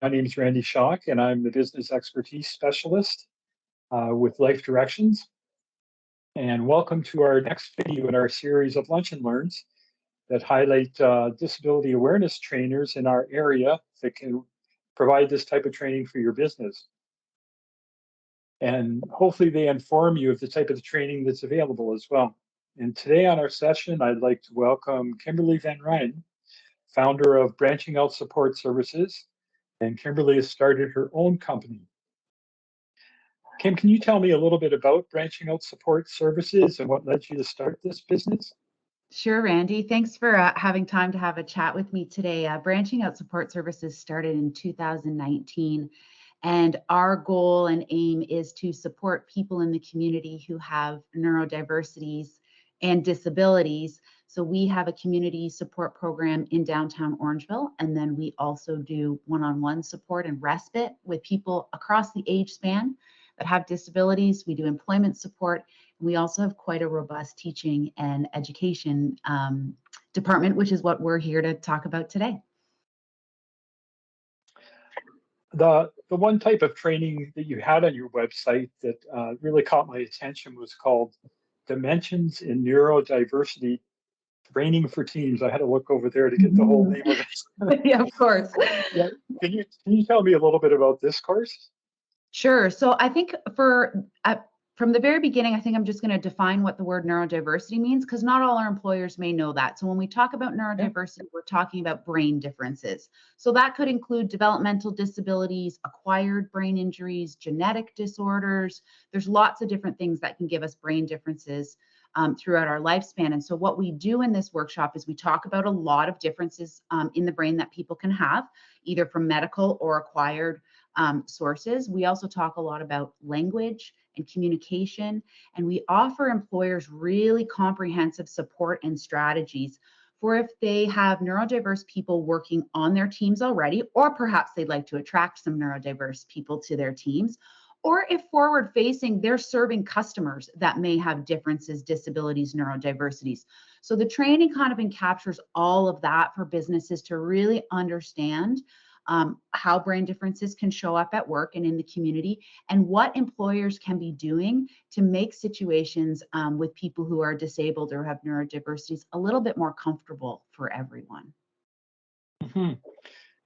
My name is Randy Schock, and I'm the Business Expertise Specialist with Life Directions. And welcome to our next video in our series of Lunch and Learns that highlight disability awareness trainers in our area that can provide this type of training for your business. And hopefully they inform you of the type of training that's available as well. And today on our session, I'd like to welcome Kimberly Van Ryn, founder of Branching Out Support Services. And Kimberly has started her own company. Kim, can you tell me a little bit about Branching Out Support Services and what led you to start this business? Sure, Randy. Thanks for having time to have a chat with me today. Branching Out Support Services started in 2019, and our goal and aim is to support people in the community who have neurodiversities and disabilities. So we have a community support program in downtown Orangeville, and then we also do one-on-one support and respite with people across the age span that have disabilities. We do employment support, and we also have quite a robust teaching and education department, which is what we're here to talk about today. The one type of training that you had on your website that really caught my attention was called Dimensions in Neuro Diversity Training for Teams. I had to look over there to get the whole name of it. Yeah, of course. Yeah. Can you tell me a little bit about this course? Sure. So I think from the very beginning, I think I'm just going to define what the word neurodiversity means, because not all our employers may know that. So when we talk about neurodiversity, we're talking about brain differences. So that could include developmental disabilities, acquired brain injuries, genetic disorders. There's lots of different things that can give us brain differences throughout our lifespan. And so what we do in this workshop is we talk about a lot of differences in the brain that people can have, either from medical or acquired sources. We also talk a lot about language and communication, and we offer employers really comprehensive support and strategies for if they have neurodiverse people working on their teams already, or perhaps they'd like to attract some neurodiverse people to their teams, or if forward facing, they're serving customers that may have differences, disabilities, neurodiversities. So the training kind of encaptures all of that for businesses to really understand how brain differences can show up at work and in the community, and what employers can be doing to make situations with people who are disabled or have neurodiversities a little bit more comfortable for everyone. Mm-hmm.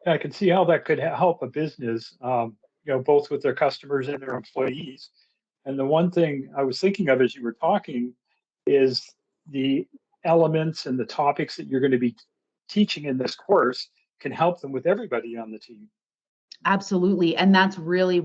Yeah, I can see how that could help a business, both with their customers and their employees. And the one thing I was thinking of as you were talking is the elements and the topics that you're going to be teaching in this course can help them with everybody on the team. Absolutely. And that's really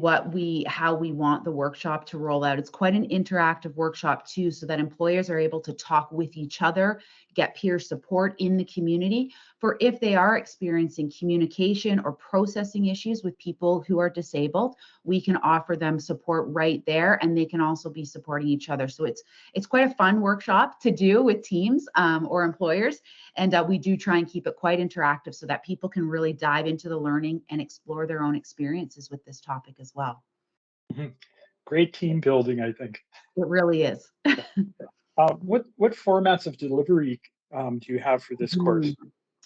how we want the workshop to roll out. It's quite an interactive workshop too, so that employers are able to talk with each other, get peer support in the community for if they are experiencing communication or processing issues with people who are disabled, we can offer them support right there, and they can also be supporting each other. So it's quite a fun workshop to do with teams or employers. And we do try and keep it quite interactive so that people can really dive into the learning and explore their own experiences with this topic as well. Mm-hmm. Great team building, I think. It really is. What formats of delivery do you have for this course?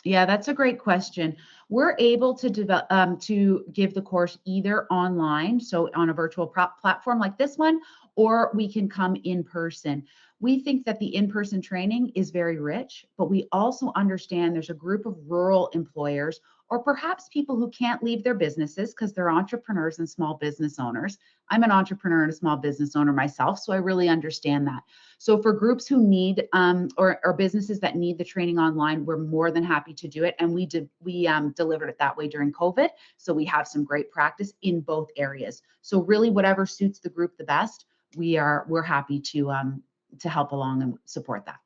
Yeah, that's a great question. We're able to develop to give the course either online, so on a virtual platform like this one, or we can come in person. We think that the in-person training is very rich, but we also understand there's a group of rural employers, or perhaps people who can't leave their businesses because they're entrepreneurs and small business owners. I'm an entrepreneur and a small business owner myself, so I really understand that. So for groups who need or businesses that need the training online, we're more than happy to do it. And we delivered it that way during COVID. So we have some great practice in both areas. So really whatever suits the group the best, we're happy to help along and support that.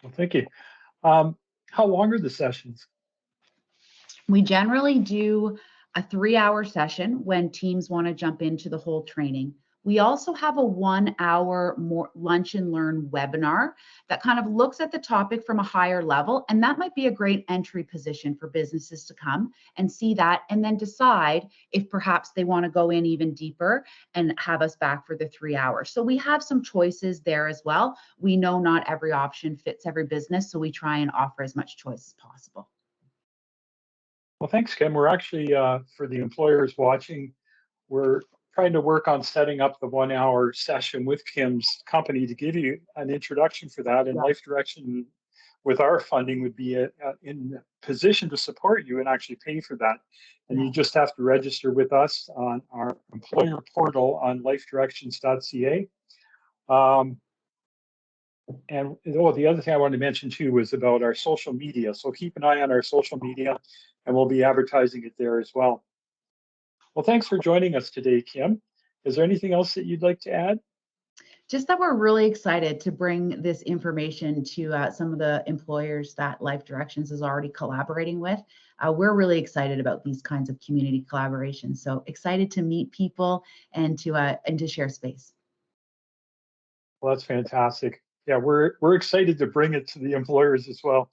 Well, thank you. How long are the sessions? We generally do a 3-hour session when teams want to jump into the whole training. We also have a 1-hour more lunch and learn webinar that kind of looks at the topic from a higher level. And that might be a great entry position for businesses to come and see that, and then decide if perhaps they want to go in even deeper and have us back for the 3 hours. So we have some choices there as well. We know not every option fits every business, so we try and offer as much choice as possible. Well, thanks, Kim. We're actually, for the employers watching, we're trying to work on setting up the 1 hour session with Kim's company to give you an introduction for that. And Yeah. Life Direction, with our funding, would be in position to support you and actually pay for that. And you just have to register with us on our employer portal on lifedirections.ca. And the other thing I wanted to mention too was about our social media. So keep an eye on our social media, and we'll be advertising it there as well. Well, thanks for joining us today, Kim. Is there anything else that you'd like to add? Just that we're really excited to bring this information to some of the employers that Life Directions is already collaborating with. We're really excited about these kinds of community collaborations. So excited to meet people and to share space. Well, that's fantastic. Yeah, we're excited to bring it to the employers as well.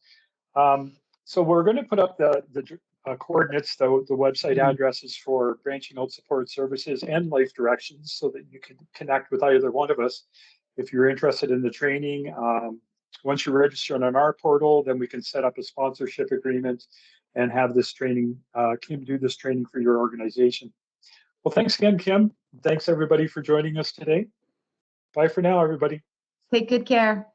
So we're going to put up the coordinates, the website addresses for Branching Out Support Services and Life Directions, so that you can connect with either one of us if you're interested in the training. Once you register on our portal, then we can set up a sponsorship agreement and have this training, Kim, do this training for your organization. Well, thanks again, Kim. Thanks everybody for joining us today. Bye for now, everybody. Take good care.